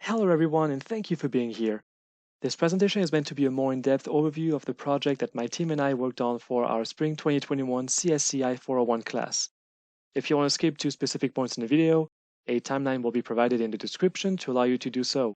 Hello everyone and thank you for being here. This presentation is meant to be a more in-depth overview of the project that my team and I worked on for our Spring 2021 CSCI 401 class. If you want to skip to specific points in the video, a timeline will be provided in the description to allow you to do so.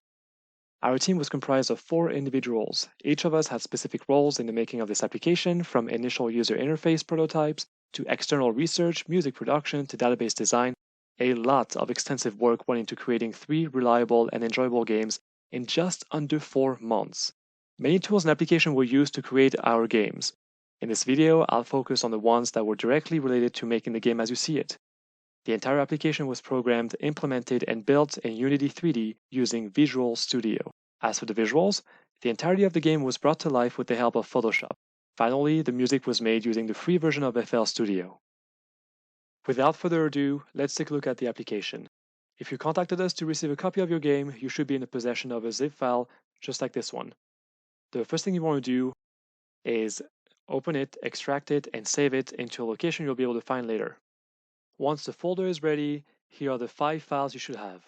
Our team was comprised of 4 individuals. Each of us had specific roles in the making of this application, from initial user interface prototypes to external research, music production to database design. A lot of extensive work went into creating 3 reliable and enjoyable games in just under 4 months. Many tools and applications were used to create our games. In this video, I'll focus on the ones that were directly related to making the game as you see it. The entire application was programmed, implemented, and built in Unity 3D using Visual Studio. As for the visuals, the entirety of the game was brought to life with the help of Photoshop. Finally, the music was made using the free version of FL Studio. Without further ado, let's take a look at the application. If you contacted us to receive a copy of your game, you should be in the possession of a zip file just like this one. The first thing you want to do is open it, extract it, and save it into a location you'll be able to find later. Once the folder is ready, here are the 5 files you should have.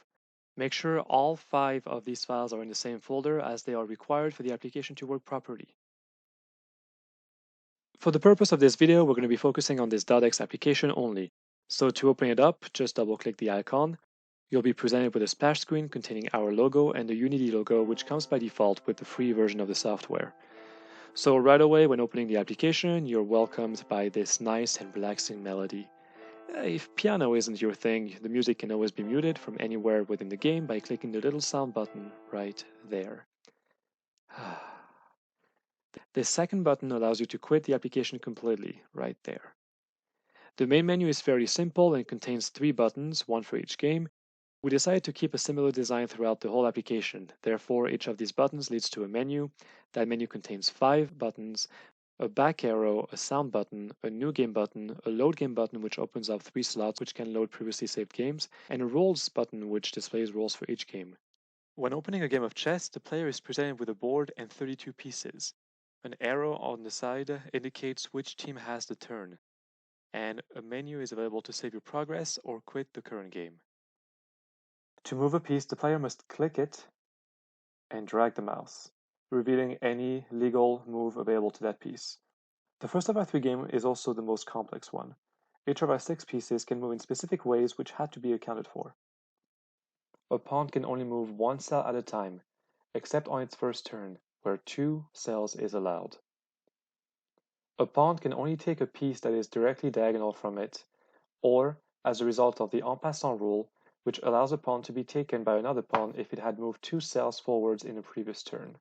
Make sure all 5 of these files are in the same folder as they are required for the application to work properly. For the purpose of this video, we're going to be focusing on this .x application only. So to open it up, just double-click the icon. You'll be presented with a splash screen containing our logo and the Unity logo, which comes by default with the free version of the software. So right away, when opening the application, you're welcomed by this nice and relaxing melody. If piano isn't your thing, the music can always be muted from anywhere within the game by clicking the little sound button right there. The second button allows you to quit the application completely, right there. The main menu is fairly simple and contains 3 buttons, one for each game. We decided to keep a similar design throughout the whole application. Therefore, each of these buttons leads to a menu. That menu contains 5 buttons, a back arrow, a sound button, a new game button, a load game button which opens up 3 slots which can load previously saved games, and a rules button which displays rules for each game. When opening a game of chess, the player is presented with a board and 32 pieces. An arrow on the side indicates which team has the turn, and a menu is available to save your progress or quit the current game. To move a piece, the player must click it and drag the mouse, revealing any legal move available to that piece. The first of our 3 games is also the most complex one. Each of our 6 pieces can move in specific ways which had to be accounted for. A pawn can only move 1 cell at a time, except on its first turn, where 2 cells is allowed. A pawn can only take a piece that is directly diagonal from it, or as a result of the en passant rule, which allows a pawn to be taken by another pawn if it had moved 2 cells forwards in a previous turn.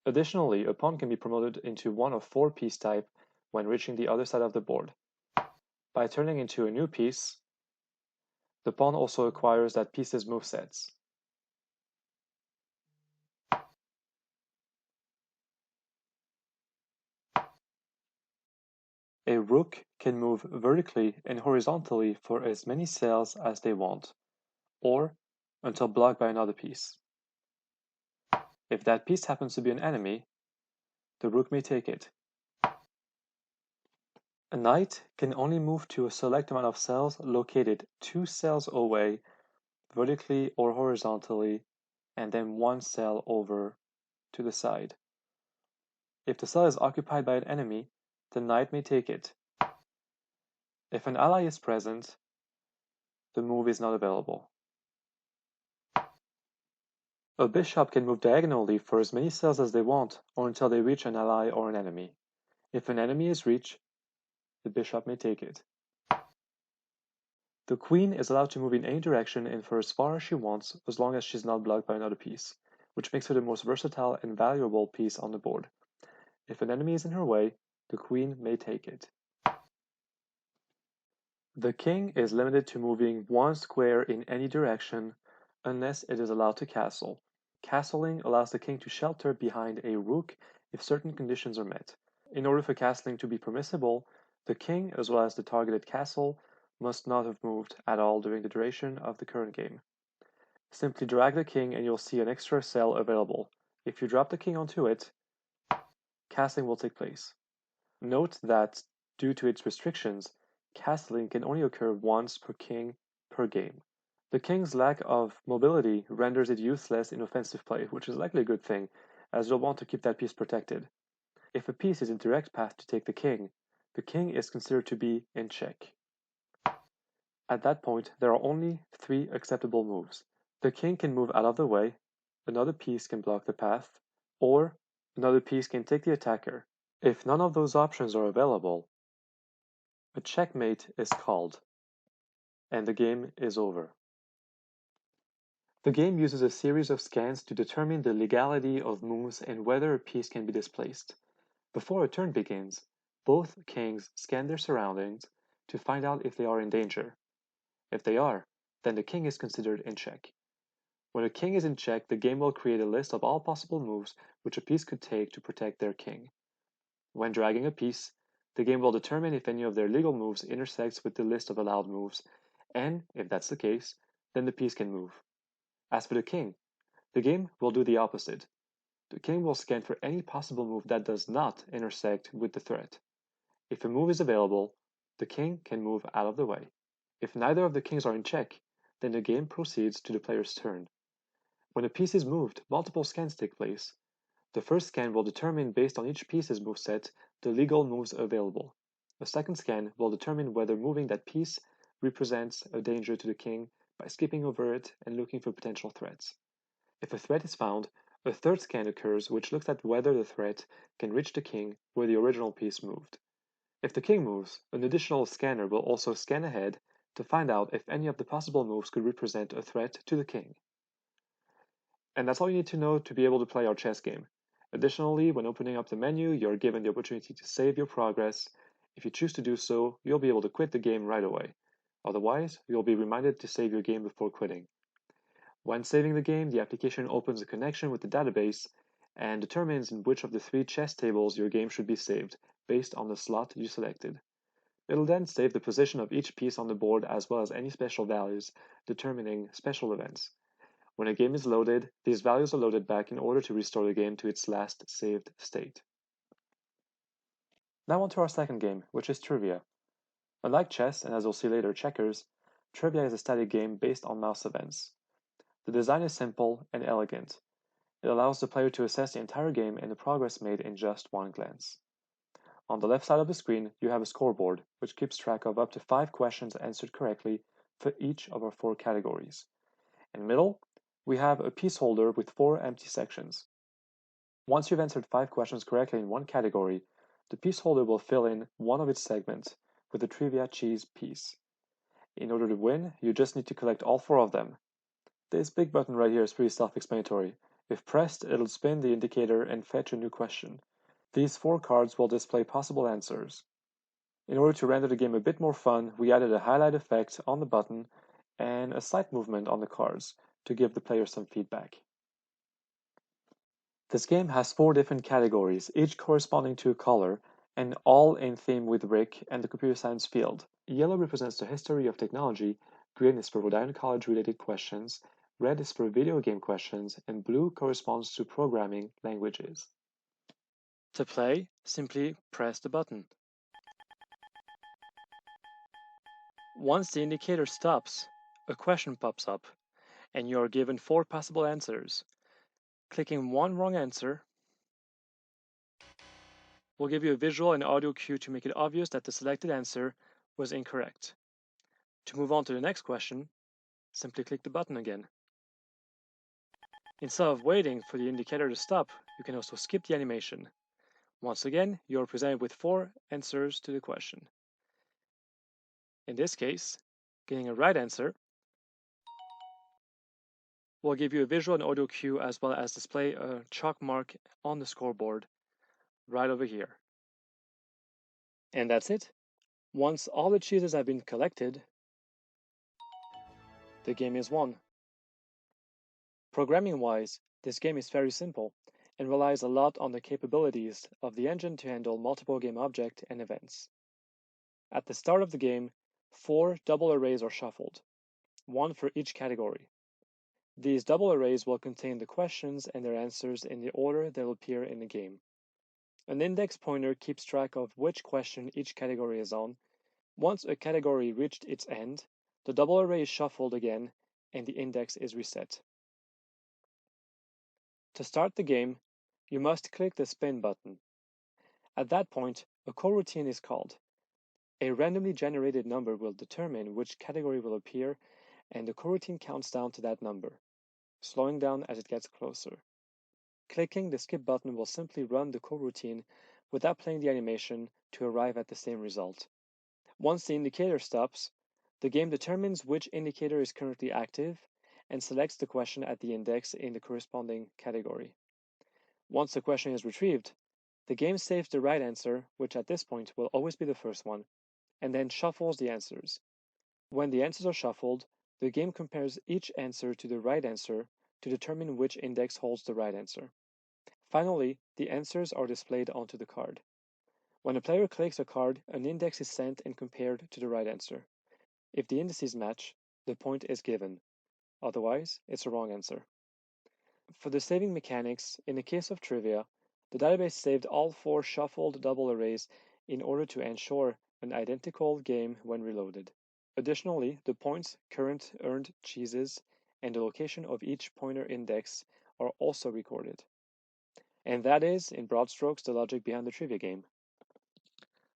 Additionally, a pawn can be promoted into one of 4 piece type when reaching the other side of the board. By turning into a new piece, the pawn also acquires that piece's movesets. A rook can move vertically and horizontally for as many cells as they want, or until blocked by another piece. If that piece happens to be an enemy, the rook may take it. A knight can only move to a select amount of cells located 2 cells away, vertically or horizontally, and then 1 cell over to the side. If the cell is occupied by an enemy, the knight may take it. If an ally is present, the move is not available. A bishop can move diagonally for as many cells as they want, or until they reach an ally or an enemy. If an enemy is reached, the bishop may take it. The queen is allowed to move in any direction and for as far as she wants, as long as she's not blocked by another piece, which makes her the most versatile and valuable piece on the board. If an enemy is in her way, the queen may take it. The king is limited to moving 1 square in any direction unless it is allowed to castle. Castling allows the king to shelter behind a rook if certain conditions are met. In order for castling to be permissible, the king, as well as the targeted castle, must not have moved at all during the duration of the current game. Simply drag the king and you'll see an extra cell available. If you drop the king onto it, castling will take place. Note that, due to its restrictions, castling can only occur once per king per game. The king's lack of mobility renders it useless in offensive play, which is likely a good thing, as you'll want to keep that piece protected. If a piece is in direct path to take the king is considered to be in check. At that point, there are only 3 acceptable moves. The king can move out of the way, another piece can block the path, or another piece can take the attacker. If none of those options are available, a checkmate is called, and the game is over. The game uses a series of scans to determine the legality of moves and whether a piece can be displaced. Before a turn begins, both kings scan their surroundings to find out if they are in danger. If they are, then the king is considered in check. When a king is in check, the game will create a list of all possible moves which a piece could take to protect their king. When dragging a piece, the game will determine if any of their legal moves intersects with the list of allowed moves, and if that's the case, then the piece can move. As for the game will do the opposite. The king will scan for any possible move that does not intersect with the threat. If a move is available, the king can move out of the way. If neither of the kings are in check, then the game proceeds to the player's turn. When a piece is moved, multiple scans take place. The first scan will determine, based on each piece's moveset, the legal moves available. A second scan will determine whether moving that piece represents a danger to the king by skipping over it and looking for potential threats. If a threat is found, a third scan occurs which looks at whether the threat can reach the king where the original piece moved. If the king moves, an additional scanner will also scan ahead to find out if any of the possible moves could represent a threat to the king. And that's all you need to know to be able to play our chess game. Additionally, when opening up the menu, you're given the opportunity to save your progress. If you choose to do so, you'll be able to quit the game right away. Otherwise, you'll be reminded to save your game before quitting. When saving the game, the application opens a connection with the database and determines in which of the 3 chess tables your game should be saved, based on the slot you selected. It'll then save the position of each piece on the board as well as any special values, determining special events. When a game is loaded, these values are loaded back in order to restore the game to its last saved state. Now on to our second game, which is Trivia. Unlike chess, and as you'll see later, checkers, Trivia is a static game based on mouse events. The design is simple and elegant. It allows the player to assess the entire game and the progress made in just one glance. On the left side of the screen, you have a scoreboard, which keeps track of up to 5 questions answered correctly for each of our 4 categories. In the middle, we have a piece holder with 4 empty sections. Once you've answered 5 questions correctly in one category, the piece holder will fill in one of its segments with a trivia cheese piece. In order to win, you just need to collect all 4 of them. This big button right here is pretty self-explanatory. If pressed, it'll spin the indicator and fetch a new question. These 4 cards will display possible answers. In order to render the game a bit more fun, we added a highlight effect on the button and a slight movement on the cards to give the player some feedback. This game has 4 different categories, each corresponding to a color, and all in theme with Rick and the computer science field. Yellow represents the history of technology, green is for Rhode Island College related questions, red is for video game questions, and blue corresponds to programming languages. To play, simply press the button. Once the indicator stops, a question pops up, and you are given 4 possible answers. Clicking one wrong answer will give you a visual and audio cue to make it obvious that the selected answer was incorrect. To move on to the next question, simply click the button again. Instead of waiting for the indicator to stop, you can also skip the animation. Once again, you are presented with 4 answers to the question. In this case, getting a right answer will give you a visual and audio cue as well as display a chalk mark on the scoreboard right over here. And that's it. Once all the cheeses have been collected, the game is won. Programming-wise, this game is very simple and relies a lot on the capabilities of the engine to handle multiple game objects and events. At the start of the game, 4 double arrays are shuffled, 1 for each category. These double arrays will contain the questions and their answers in the order they will appear in the game. An index pointer keeps track of which question each category is on. Once a category reached its end, the double array is shuffled again and the index is reset. To start the game, you must click the spin button. At that point, a coroutine is called. A randomly generated number will determine which category will appear, and the coroutine counts down to that number, slowing down as it gets closer. Clicking the skip button will simply run the coroutine without playing the animation to arrive at the same result. Once the indicator stops, the game determines which indicator is currently active and selects the question at the index in the corresponding category. Once the question is retrieved, the game saves the right answer, which at this point will always be the first one, and then shuffles the answers. When the answers are shuffled, the game compares each answer to the right answer to determine which index holds the right answer. Finally, the answers are displayed onto the card. When a player clicks a card, an index is sent and compared to the right answer. If the indices match, the point is given. Otherwise, it's a wrong answer. For the saving mechanics, in the case of trivia, the database saved all 4 shuffled double arrays in order to ensure an identical game when reloaded. Additionally, the points, current earned cheeses, and the location of each pointer index are also recorded. And that is, in broad strokes, the logic behind the trivia game.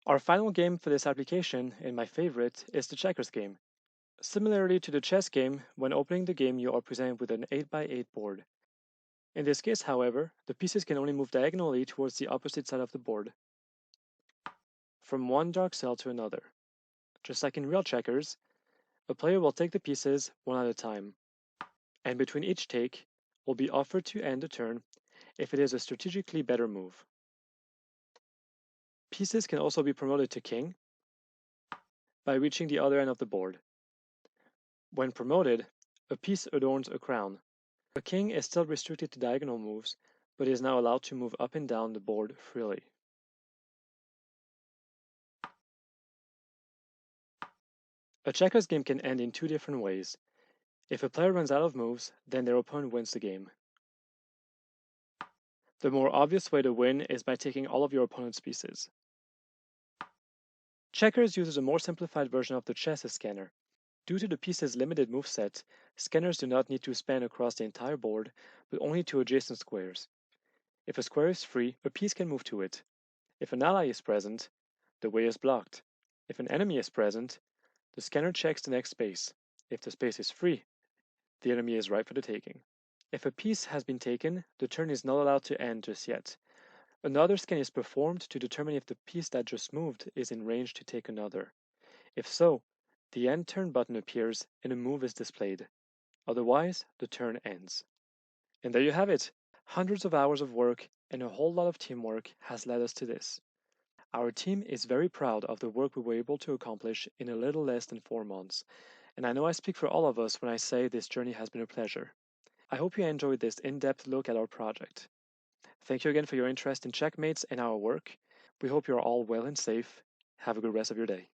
Our final game for this application, and my favorite, is the checkers game. Similarly to the chess game, when opening the game you are presented with an 8x8 board. In this case, however, the pieces can only move diagonally towards the opposite side of the board, from one dark cell to another. Just like in real checkers, a player will take the pieces one at a time, and between each take will be offered to end the turn if it is a strategically better move. Pieces can also be promoted to king by reaching the other end of the board. When promoted, a piece adorns a crown. A king is still restricted to diagonal moves, but is now allowed to move up and down the board freely. A checkers game can end in 2 different ways. If a player runs out of moves, then their opponent wins the game. The more obvious way to win is by taking all of your opponent's pieces. Checkers uses a more simplified version of the chess scanner. Due to the piece's limited moveset, scanners do not need to span across the entire board, but only to adjacent squares. If a square is free, a piece can move to it. If an ally is present, the way is blocked. If an enemy is present, the scanner checks the next space. If the space is free, the enemy is ripe for the taking. If a piece has been taken, the turn is not allowed to end just yet. Another scan is performed to determine if the piece that just moved is in range to take another. If so, the end turn button appears and a move is displayed. Otherwise, the turn ends. And there you have it. Hundreds of hours of work and a whole lot of teamwork has led us to this. Our team is very proud of the work we were able to accomplish in a little less than 4 months, and I know I speak for all of us when I say this journey has been a pleasure. I hope you enjoyed this in-depth look at our project. Thank you again for your interest in Checkmates and our work. We hope you are all well and safe. Have a good rest of your day.